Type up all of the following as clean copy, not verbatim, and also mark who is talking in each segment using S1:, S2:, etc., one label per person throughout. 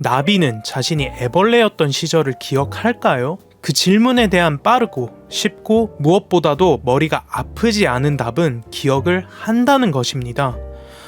S1: 나비는 자신이 애벌레였던 시절을 기억할까요? 그 질문에 대한 빠르고 쉽고 무엇보다도 머리가 아프지 않은 답은 기억을 한다는 것입니다.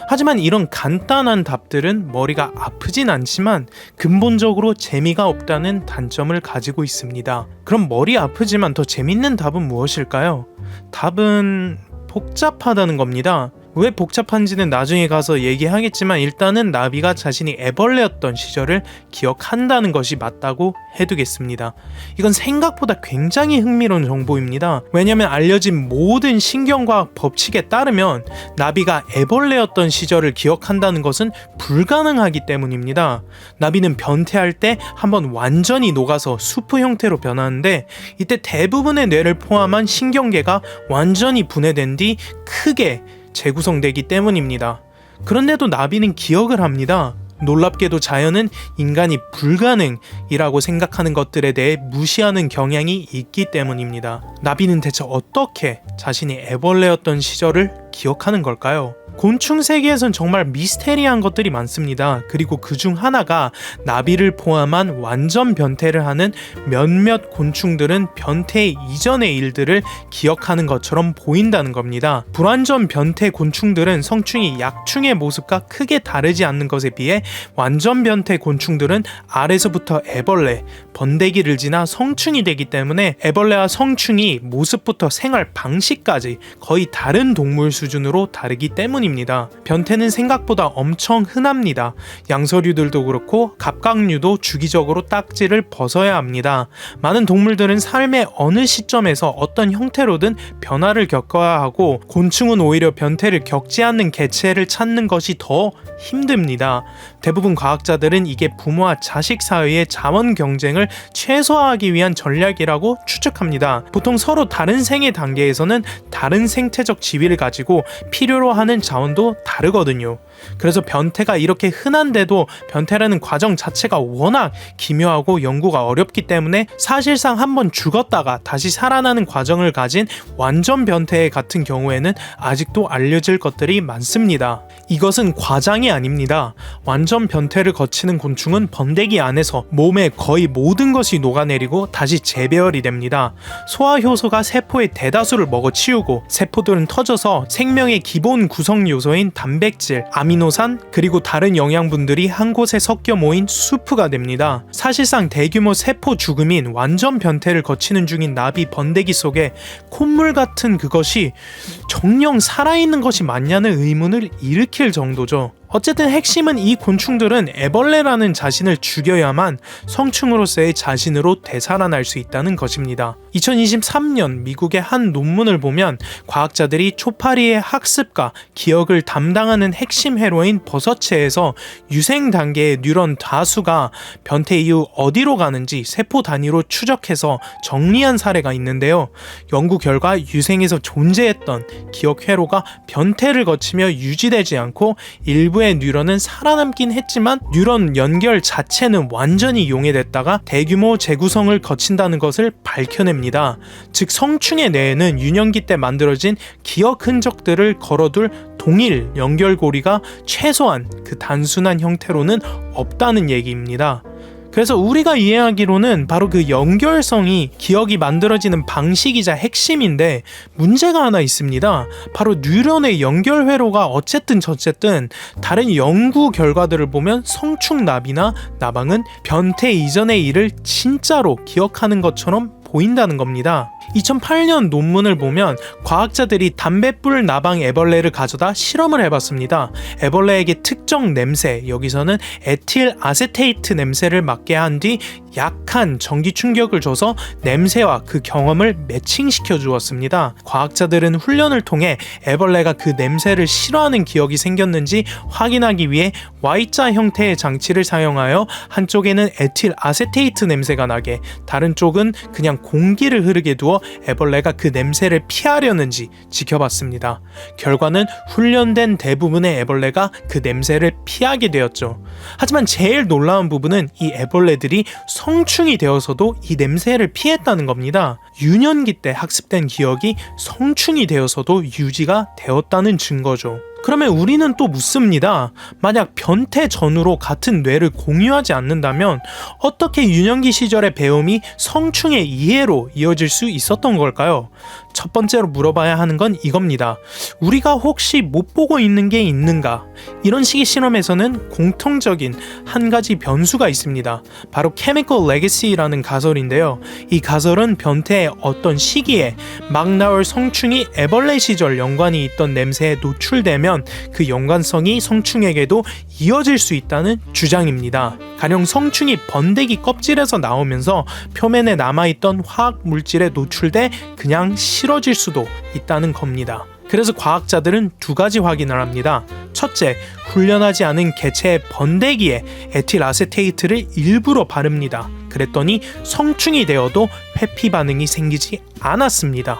S1: 하지만 이런 간단한 답들은 머리가 아프진 않지만 근본적으로 재미가 없다는 단점을 가지고 있습니다. 그럼 머리 아프지만 더 재밌는 답은 무엇일까요? 답은 복잡하다는 겁니다. 왜 복잡한지는 나중에 가서 얘기하겠지만 일단은 나비가 자신이 애벌레였던 시절을 기억한다는 것이 맞다고 해두겠습니다. 이건 생각보다 굉장히 흥미로운 정보입니다. 왜냐하면 알려진 모든 신경과학 법칙에 따르면 나비가 애벌레였던 시절을 기억한다는 것은 불가능하기 때문입니다. 나비는 변태할 때 한번 완전히 녹아서 수프 형태로 변하는데 이때 대부분의 뇌를 포함한 신경계가 완전히 분해된 뒤 크게 재구성되기 때문입니다. 그런데도 나비는 기억을 합니다. 놀랍게도 자연은 인간이 불가능이라고 생각하는 것들에 대해 무시하는 경향이 있기 때문입니다. 나비는 대체 어떻게 자신이 애벌레였던 시절을 기억하는 걸까요? 곤충 세계에선 정말 미스테리한 것들이 많습니다. 그리고 그중 하나가 나비를 포함한 완전 변태를 하는 몇몇 곤충들은 변태 이전의 일들을 기억하는 것처럼 보인다는 겁니다. 불완전 변태 곤충들은 성충이 약충의 모습과 크게 다르지 않는 것에 비해 완전 변태 곤충들은 알에서부터 애벌레, 번데기를 지나 성충이 되기 때문에 애벌레와 성충이 모습부터 생활 방식까지 거의 다른 동물 수준으로 다르기 때문입니다. 변태는 생각보다 엄청 흔합니다. 양서류들도 그렇고 갑각류도 주기적으로 딱지를 벗어야 합니다. 많은 동물들은 삶의 어느 시점에서 어떤 형태로든 변화를 겪어야 하고 곤충은 오히려 변태를 겪지 않는 개체를 찾는 것이 더 힘듭니다. 대부분 과학자들은 이게 부모와 자식 사이의 자원 경쟁을 최소화하기 위한 전략이라고 추측합니다. 보통 서로 다른 생애 단계에서는 다른 생태적 지위를 가지고 필요로 하는 자원도 다르거든요. 그래서 변태가 이렇게 흔한데도 변태라는 과정 자체가 워낙 기묘하고 연구가 어렵기 때문에 사실상 한번 죽었다가 다시 살아나는 과정을 가진 완전 변태 같은 경우에는 아직도 알려질 것들이 많습니다. 이것은 과장이 아닙니다. 완전 변태를 거치는 곤충은 번데기 안에서 몸의 거의 모든 것이 녹아내리고 다시 재배열이 됩니다. 소화효소가 세포의 대다수를 먹어치우고 세포들은 터져서 생명의 기본 구성 요소인 단백질, 아미노산 그리고 다른 영양분들이 한 곳에 섞여 모인 수프가 됩니다. 사실상 대규모 세포 죽음인 완전 변태를 거치는 중인 나비 번데기 속에 콧물 같은 그것이 정녕 살아있는 것이 맞냐는 의문을 일으킬 정도죠. 어쨌든 핵심은 이 곤충들은 애벌레라는 자신을 죽여야만 성충으로서의 자신으로 되살아날 수 있다는 것입니다. 2023년 미국의 한 논문을 보면 과학자들이 초파리의 학습과 기억을 담당하는 핵심 회로인 버섯체에서 유생 단계의 뉴런 다수가 변태 이후 어디로 가는지 세포 단위로 추적해서 정리한 사례가 있는데요. 연구 결과 유생에서 존재했던 기억 회로가 변태를 거치며 유지되지 않고 일부의 뉴런은 살아남긴 했지만 뉴런 연결 자체는 완전히 용해됐다가 대규모 재구성을 거친다는 것을 밝혀냅니다. 즉 성충의 뇌에는 유년기 때 만들어진 기억 흔적들을 걸어둘 동일 연결고리가 최소한 그 단순한 형태로는 없다는 얘기입니다. 그래서 우리가 이해하기로는 바로 그 연결성이 기억이 만들어지는 방식이자 핵심인데 문제가 하나 있습니다. 바로 뉴런의 연결 회로가 어쨌든 저쨌든 다른 연구 결과들을 보면 성충 나비나 나방은 변태 이전의 일을 진짜로 기억하는 것처럼 보인다는 겁니다. 2008년 논문을 보면 과학자들이 담뱃불 나방 애벌레를 가져다 실험을 해봤습니다. 애벌레에게 특정 냄새, 여기서는 에틸 아세테이트 냄새를 맡게 한 뒤 약한 전기 충격을 줘서 냄새와 그 경험을 매칭시켜 주었습니다. 과학자들은 훈련을 통해 애벌레가 그 냄새를 싫어하는 기억이 생겼는지 확인하기 위해 Y자 형태의 장치를 사용하여 한쪽에는 에틸 아세테이트 냄새가 나게 다른 쪽은 그냥 공기를 흐르게 두어 애벌레가 그 냄새를 피하려는지 지켜봤습니다. 결과는 훈련된 대부분의 애벌레가 그 냄새를 피하게 되었죠. 하지만 제일 놀라운 부분은 이 애벌레들이 성충이 되어서도 이 냄새를 피했다는 겁니다. 유년기 때 학습된 기억이 성충이 되어서도 유지가 되었다는 증거죠. 그러면 우리는 또 묻습니다. 만약 변태 전후로 같은 뇌를 공유하지 않는다면 어떻게 유년기 시절의 배움이 성충의 이해로 이어질 수 있었던 걸까요? 첫 번째로 물어봐야 하는 건 이겁니다. 우리가 혹시 못 보고 있는 게 있는가? 이런 식의 실험에서는 공통적인 한 가지 변수가 있습니다. 바로 Chemical Legacy라는 가설인데요. 이 가설은 변태의 어떤 시기에 막 나올 성충이 애벌레 시절 연관이 있던 냄새에 노출되면 그 연관성이 성충에게도 이어질 수 있다는 주장입니다. 가령 성충이 번데기 껍질에서 나오면서 표면에 남아있던 화학 물질에 노출돼 그냥 싫어질 수도 있다는 겁니다. 그래서 과학자들은 두 가지 확인을 합니다. 첫째, 훈련하지 않은 개체의 번데기에 에틸아세테이트를 일부러 바릅니다. 그랬더니 성충이 되어도 회피 반응이 생기지 않았습니다.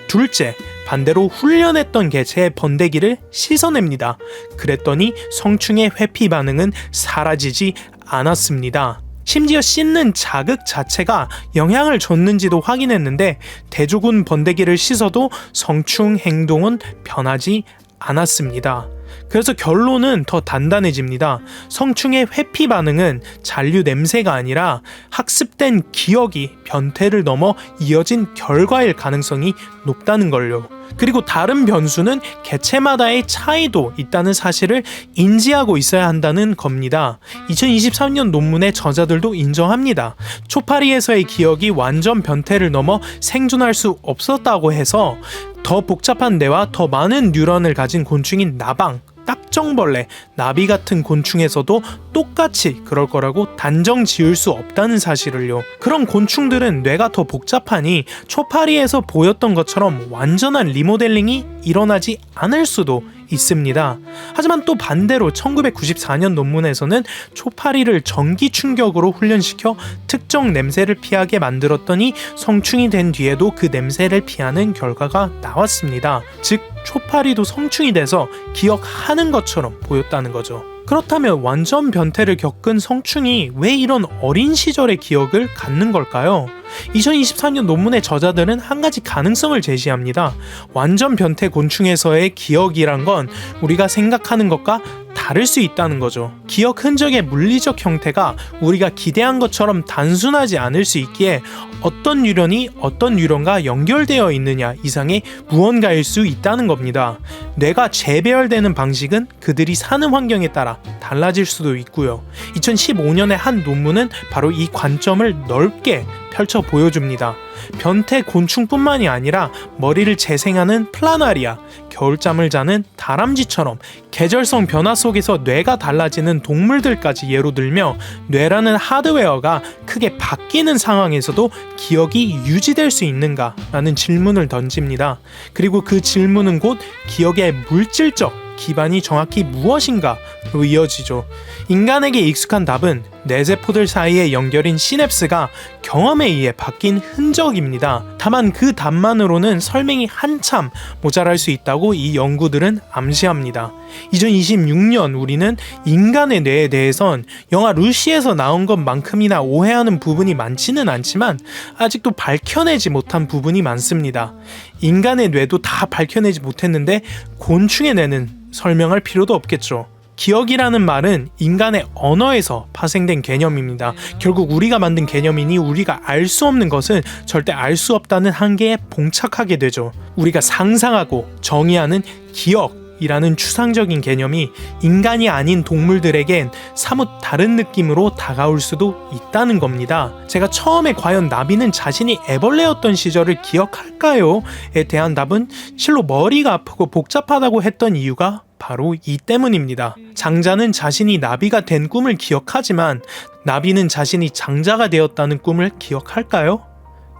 S1: 둘째, 반대로 훈련했던 개체의 번데기를 씻어냅니다. 그랬더니 성충의 회피 반응은 사라지지 않았습니다. 심지어 씻는 자극 자체가 영향을 줬는지도 확인했는데 대조군 번데기를 씻어도 성충 행동은 변하지 않았습니다. 그래서 결론은 더 단단해집니다. 성충의 회피 반응은 잔류 냄새가 아니라 학습된 기억이 변태를 넘어 이어진 결과일 가능성이 높다는 걸요. 그리고 다른 변수는 개체마다의 차이도 있다는 사실을 인지하고 있어야 한다는 겁니다. 2023년 논문의 저자들도 인정합니다. 초파리에서의 기억이 완전 변태를 넘어 생존할 수 없었다고 해서 더 복잡한 뇌와 더 많은 뉴런을 가진 곤충인 나방, 딱정벌레, 나비 같은 곤충에서도 똑같이 그럴 거라고 단정 지을 수 없다는 사실을요. 그런 곤충들은 뇌가 더 복잡하니 초파리에서 보였던 것처럼 완전한 리모델링이 일어나지 않을 수도 있습니다. 하지만 또 반대로 1994년 논문에서는 초파리를 전기 충격으로 훈련시켜 특정 냄새를 피하게 만들었더니 성충이 된 뒤에도 그 냄새를 피하는 결과가 나왔습니다. 즉 초파리도 성충이 돼서 기억하는 것처럼 보였다는 거죠. 그렇다면 완전 변태를 겪은 성충이 왜 이런 어린 시절의 기억을 갖는 걸까요? 2024년 논문의 저자들은 한 가지 가능성을 제시합니다. 완전 변태 곤충에서의 기억이란 건 우리가 생각하는 것과 다를 수 있다는 거죠. 기억 흔적의 물리적 형태가 우리가 기대한 것처럼 단순하지 않을 수 있기에 어떤 뉴런이 어떤 뉴런과 연결되어 있느냐 이상의 무언가일 수 있다는 겁니다. 뇌가 재배열되는 방식은 그들이 사는 환경에 따라 달라질 수도 있고요. 2015년의 한 논문은 바로 이 관점을 넓게 펼쳐 보여줍니다. 변태 곤충뿐만이 아니라 머리를 재생하는 플라나리아, 겨울잠을 자는 다람쥐처럼 계절성 변화 속에서 뇌가 달라지는 동물들까지 예로 들며 뇌라는 하드웨어가 크게 바뀌는 상황에서도 기억이 유지될 수 있는가? 라는 질문을 던집니다. 그리고 그 질문은 곧 기억의 물질적 기반이 정확히 무엇인가로 이어지죠. 인간에게 익숙한 답은 뇌세포들 사이의 연결인 시냅스가 경험에 의해 바뀐 흔적입니다. 다만 그 답만으로는 설명이 한참 모자랄 수 있다고 이 연구들은 암시합니다. 2026년 우리는 인간의 뇌에 대해선 영화 루시에서 나온 것만큼이나 오해하는 부분이 많지는 않지만 아직도 밝혀내지 못한 부분이 많습니다. 인간의 뇌도 다 밝혀내지 못했는데 곤충의 뇌는 설명할 필요도 없겠죠. 기억이라는 말은 인간의 언어에서 파생된 개념입니다. 결국 우리가 만든 개념이니 우리가 알 수 없는 것은 절대 알 수 없다는 한계에 봉착하게 되죠. 우리가 상상하고 정의하는 기억이라는 추상적인 개념이 인간이 아닌 동물들에겐 사뭇 다른 느낌으로 다가올 수도 있다는 겁니다. 제가 처음에 과연 나비는 자신이 애벌레였던 시절을 기억할까요? 에 대한 답은 실로 머리가 아프고 복잡하다고 했던 이유가 바로 이 때문입니다. 장자는 자신이 나비가 된 꿈을 기억하지만 나비는 자신이 장자가 되었다는 꿈을 기억할까요?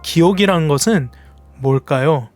S1: 기억이라는 것은 뭘까요?